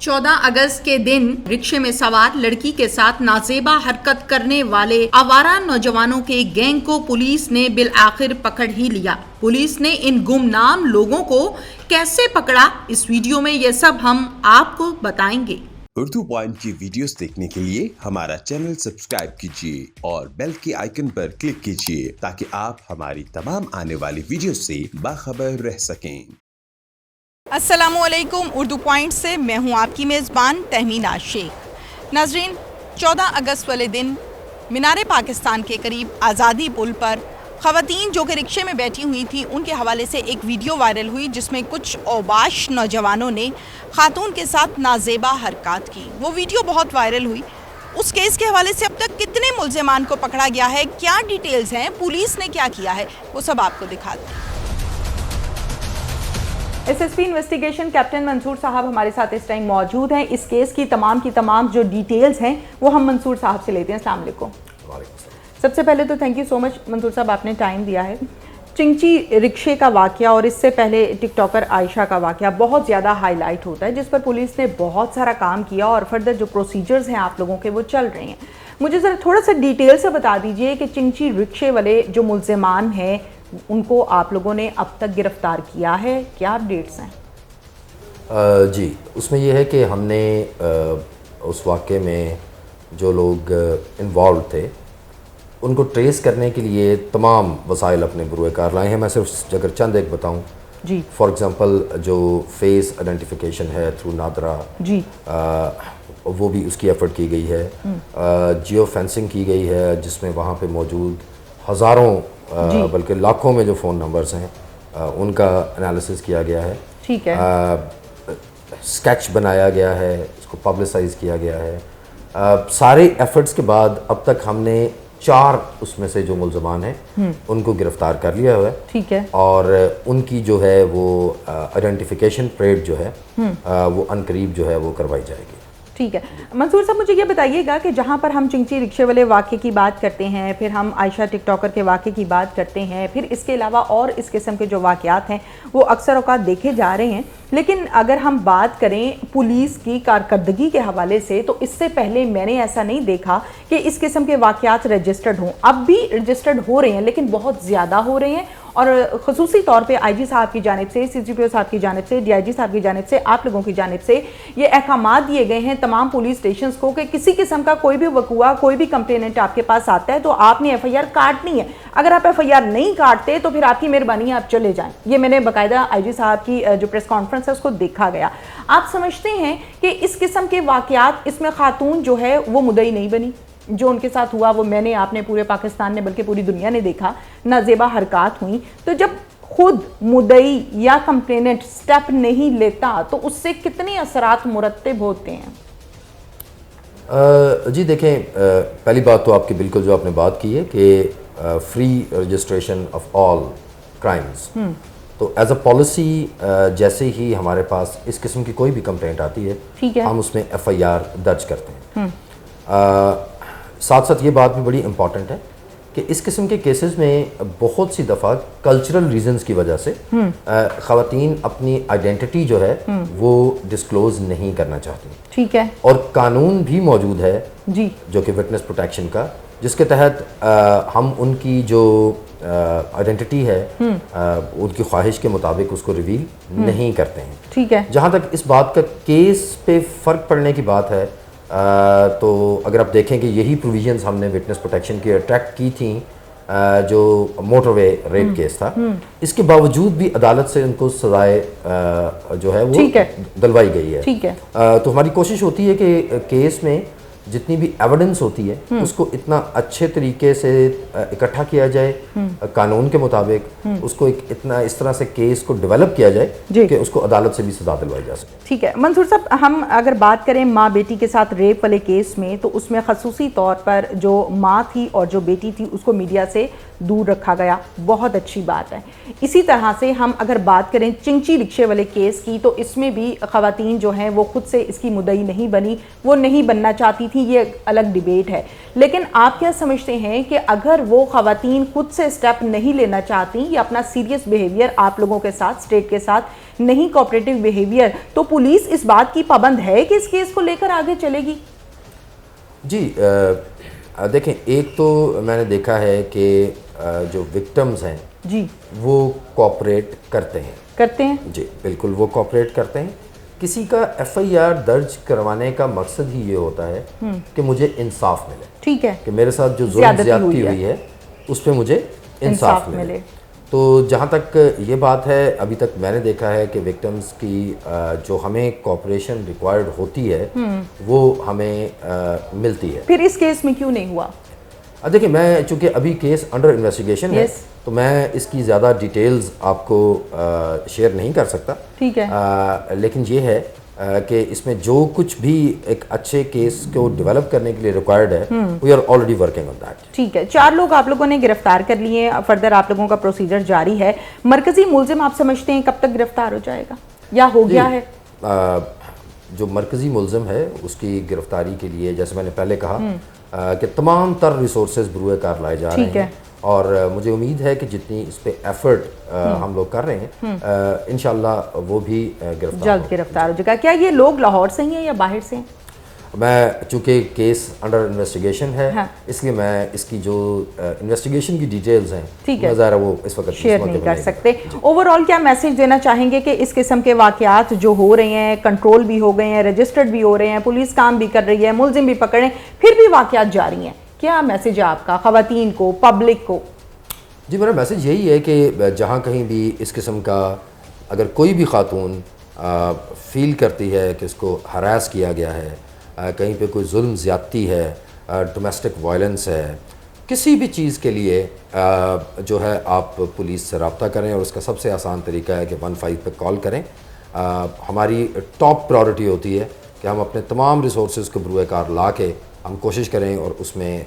14 अगस्त के दिन रिक्शे में सवार लड़की के साथ नाजेबा हरकत करने वाले आवारा नौजवानों के गैंग को पुलिस ने बिल आखिर पकड़ ही लिया। पुलिस ने इन गुमनाम लोगों को कैसे पकड़ा, इस वीडियो में ये सब हम आपको बताएंगे। उर्दू पॉइंट की वीडियोस देखने के लिए हमारा चैनल सब्सक्राइब कीजिए और बेल के आइकन पर क्लिक कीजिए ताकि आप हमारी तमाम आने वाली वीडियो से बाखबर रह सकें। अस्सलामुअलैकुम, उर्दू पॉइंट से मैं हूं आपकी मेज़बान तहमीना शेख। नाजरीन, 14 अगस्त वाले दिन मीनार पाकिस्तान के करीब आज़ादी पुल पर ख़वातीन जो कि रिक्शे में बैठी हुई थी, उनके हवाले से एक वीडियो वायरल हुई जिसमें कुछ औबाश नौजवानों ने खातून के साथ नाजेबा हरकत की। वो वीडियो बहुत वायरल हुई। उस केस के हवाले से अब तक कितने मुल्ज़िमान को पकड़ा गया है, क्या डिटेल्स हैं, पुलिस ने क्या किया है, वो सब आपको दिखाते हैं। एसएसपी इन्वेस्टिगेशन कैप्टन मंसूर साहब हमारे साथ इस टाइम मौजूद हैं। इस केस की तमाम जो डिटेल्स हैं वो हम मंसूर साहब से लेते हैं। अस्सलाम वालेकुम। सबसे पहले तो thank you so much Mansoor sahab, आपने टाइम दिया है। चिंची रिक्शे का वाकया और इससे पहले टिकटॉकर आयशा का वाकया बहुत ज़्यादा हाईलाइट होता है, जिस पर पुलिस ने बहुत सारा काम किया और फर्दर जो प्रोसीजर्स हैं आप लोगों के वो चल रहे हैं। मुझे ज़रा थोड़ा सा डिटेल से बता दीजिए कि चिंची रिक्शे वाले जो मुल्ज़िमान हैं उनको आप लोगों ने अब तक गिरफ्तार किया है, क्या अपडेट्स हैं? जी, उसमें यह है कि हमने उस वाक़े में जो लोग इन्वॉल्व थे उनको ट्रेस करने के लिए तमाम वसाइल अपने बुरुए कार लाए हैं। मैं सिर्फ अगर चंद एक बताऊं जी, फॉर एग्ज़ाम्पल जो फेस आइडेंटिफिकेशन है थ्रू नादरा जी, वो भी उसकी एफर्ट की गई है। जियो फेंसिंग की गई है जिसमें वहाँ पे मौजूद हज़ारों बल्कि लाखों में जो फ़ोन नंबर्स हैं उनका एनालिसिस किया गया है। ठीक है। स्केच बनाया गया है, इसको पब्लिसाइज़ किया गया है। सारे एफर्ट्स के बाद अब तक हमने 4 उसमें से जो मुल्ज़िमान हैं उनको गिरफ़्तार कर लिया हुआ है। ठीक है। और उनकी जो है वो आइडेंटिफिकेशन परेड जो है वो अनकरीब जो है वो करवाई जाएगी। ठीक है। मंसूर साहब, मुझे ये बताइएगा कि जहाँ पर हम चिंची रिक्शे वाले वाक़े की बात करते हैं, फिर हम आयशा टिकटॉकर के वाक़े की बात करते हैं, फिर इसके अलावा और इस किस्म के जो वाक़यात हैं वो अक्सर औक़ात देखे जा रहे हैं, लेकिन अगर हम बात करें पुलिस की कारकर्दगी के हवाले से तो इससे पहले मैंने ऐसा नहीं देखा कि इस किस्म के वाक़यात रजिस्टर्ड हों। अब भी रजिस्टर्ड हो रहे हैं लेकिन बहुत ज़्यादा हो रहे हैं और ख़ुसूसी तौर पे आईजी साहब की जानिब से, सीसीपीओ साहब की जानिब से, डीआईजी साहब की जानिब से, आप लोगों की जानिब से ये अहकामात दिए गए हैं तमाम पुलिस स्टेशंस को कि किसी किस्म का कोई भी वकूआ, कोई भी कंप्लेनेंट आपके पास आता है तो आपने एफआईआर काटनी है। अगर आप एफआईआर नहीं काटते तो फिर आपकी मेहरबानी है, आप चले जाएं। ये मैंने बाकायदा आईजी साहब की जो प्रेस कॉन्फ्रेंस है उसको देखा गया। आप समझते हैं कि इस किस्म के वाकयात, इसमें खातून जो है वो मुद्दई नहीं बनी? जो उनके साथ हुआ वो मैंने, आपने, पूरे पाकिस्तान ने बल्कि पूरी दुनिया ने देखा, नाजेबा हरकत हुई। तो जब खुद मुद्दई या कंप्लेनेंट स्टेप नहीं लेता तो उससे कितने असरात मुरत्तब होते हैं? जी देखें, पहली बात तो आपकी बिल्कुल जो आपने बात की है कि free registration of all crimes, तो एज अ पॉलिसी जैसे ही हमारे पास इस किस्म की कोई भी कंप्लेंट आती है, ठीक है, हम उसमें एफआईआर दर्ज करते हैं। साथ साथ ये बात भी बड़ी इम्पॉर्टेंट है कि इस किस्म के केसेस में बहुत सी दफ़ा कल्चरल रीजंस की वजह से ख़वातीन अपनी आइडेंटिटी जो है वो डिस्क्लोज नहीं करना चाहती। ठीक है। और कानून भी मौजूद है जी, जो कि विटनेस प्रोटेक्शन का, जिसके तहत हम उनकी जो आइडेंटिटी है उनकी ख्वाहिश के मुताबिक उसको रिवील नहीं करते हैं। ठीक है। जहाँ तक इस बात का केस पे फ़र्क पड़ने की बात है, तो अगर आप देखें कि यही प्रोविजंस हमने विटनेस प्रोटेक्शन की अट्रैक्ट की थी जो मोटरवे रेप केस था, इसके बावजूद भी अदालत से उनको सजाए जो है वो दिलवाई गई है। ठीक है। तो हमारी कोशिश होती है कि केस में जितनी भी एविडेंस होती है उसको इतना अच्छे तरीके से इकट्ठा किया जाए कानून के मुताबिक, उसको इतना इस तरह से केस को डेवलप किया जाए कि उसको अदालत से भी सजा दिलवाई जा सके। ठीक है। मंसूर साहब, हम अगर बात करें माँ बेटी के साथ रेप वाले केस में तो उसमें खसूसी तौर पर जो माँ थी और जो बेटी थी उसको मीडिया से दूर रखा गया, बहुत अच्छी बात है। इसी तरह से हम अगर बात करें चिंची रिक्शे वाले केस की, तो इसमें भी ख़वातीन जो हैं वो खुद से इसकी मुद्दई नहीं बनी, वो नहीं बनना चाहती थी, ये अलग डिबेट है। लेकिन आप क्या समझते हैं कि अगर वो ख़वातीन खुद से स्टेप नहीं लेना चाहती या अपना सीरियस बिहेवियर आप लोगों के साथ, स्टेट के साथ नहीं कोऑपरेटिव बिहेवियर, तो पुलिस इस बात की पाबंद है कि इस केस को लेकर आगे चलेगी? जी देखें, एक तो मैंने देखा है कि जो विक्टिम्स हैं जी वो कोऑपरेट करते हैं। जी बिल्कुल, वो कोऑपरेट करते हैं। किसी का FIR दर्ज करवाने का मकसद ही ये होता है कि मुझे इंसाफ मिले। ठीक है, कि मेरे साथ जो जुल्म ज्यादती हुई है उस पर मुझे इंसाफ मिले। तो जहाँ तक ये बात है, अभी तक मैंने देखा है कि विक्टिम्स की जो हमें कोऑपरेशन रिक्वायर्ड होती है वो हमें मिलती है। फिर इस केस में क्यों नहीं हुआ? देखिए, मैं चूँकि अभी केस अंडर इन्वेस्टिगेशन है, तो मैं इसकी ज़्यादा डिटेल्स आपको शेयर नहीं कर सकता। ठीक है, लेकिन ये है कि इसमें जो कुछ भी एक अच्छे केस को डेवलप करने के लिए रिक्वायर्ड है, we are already working on that. ठीक है, 4 लोग आप लोगों ने गिरफ्तार कर लिए, फर्दर आप लोगों का प्रोसीजर जारी है। मरकजी मुलजिम आप समझते हैं कब तक गिरफ्तार हो जाएगा या हो गया है? जो मरकजी मुलजिम है उसकी गिरफ्तारी के लिए, जैसे मैंने पहले कहा, कि तमाम तर रिसोर्सेज बरूए कार लाए जा रहे हैं, और मुझे उम्मीद है कि जितनी इस पे एफर्ट हम लोग कर रहे हैं, इंशाल्लाह वो भी जल्द गिरफ्तार हो जाएगा। क्या ये लोग लाहौर से ही हैं या बाहर से हैं? मैं चूँकि केस अंडर इन्वेस्टिगेशन है, इसलिए मैं इसकी जो इन्वेस्टिगेशन की डिटेल्स हैं, ठीक है, ज़रा वो इस वक्त शेयर नहीं कर सकते। ओवरऑल क्या मैसेज देना चाहेंगे कि इस किस्म के वाक़यात जो हो रहे हैं, कंट्रोल भी हो गए हैं, रजिस्टर्ड भी हो रहे हैं, पुलिस काम भी कर रही है, मुलजिम भी पकड़े, फिर भी वाक़यात जारी हैं, क्या मैसेज है आपका ख़वातीन को, पब्लिक को? जी, मेरा मैसेज यही है कि जहाँ कहीं भी इस किस्म का अगर कोई भी खातून फील करती है कि इसको हरास किया गया है, कहीं पे कोई जुल्म ज़्यादती है, डोमेस्टिक वायलेंस है, किसी भी चीज़ के लिए जो है आप पुलिस से रब्ता करें, और उसका सबसे आसान तरीका है कि 15 पे कॉल करें। हमारी टॉप प्रायोरिटी होती है कि हम अपने तमाम रिसोर्सेज को बरूए कार ला के हम कोशिश करें और उसमें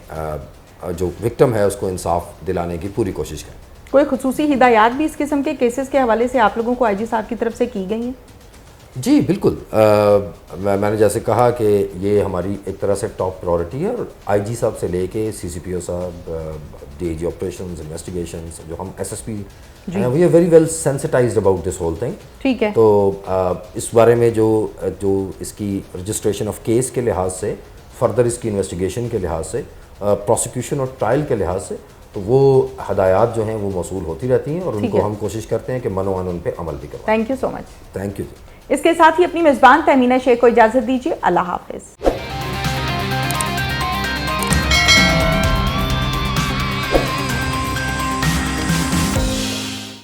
जो विक्टिम है उसको इंसाफ दिलाने की पूरी कोशिश करें। कोई खुसूसी हिदायत भी इस किस्म के केसेस के हवाले से आप लोगों को IG साहब की तरफ से की गई हैं? जी बिल्कुल, मैंने जैसे कहा कि ये हमारी एक तरह से टॉप प्रायोरिटी है, और IG साहब से लेके CCPO साहब, DIG ऑपरेशंस, इन्वेस्टिगेशंस, जो हम SSP हैं, we are very well sensitized about this whole thing. ठीक है, तो इस बारे में जो इसकी रजिस्ट्रेशन ऑफ केस के लिहाज से, फर्दर इसकी इन्वेस्टिगेशन के लिहाज से, प्रोसिक्यूशन और ट्रायल के लिहाज से, तो वो हदायत जो हैं वो मौसूल होती रहती हैं, और उनको हम कोशिश करते हैं कि मनोवान उन पर अमल भी करें। Thank you so much. Thank you. इसके साथ ही अपनी मेज़बान तहमीना शेख को इजाज़त दीजिए। अल्लाह हाफ़िज़।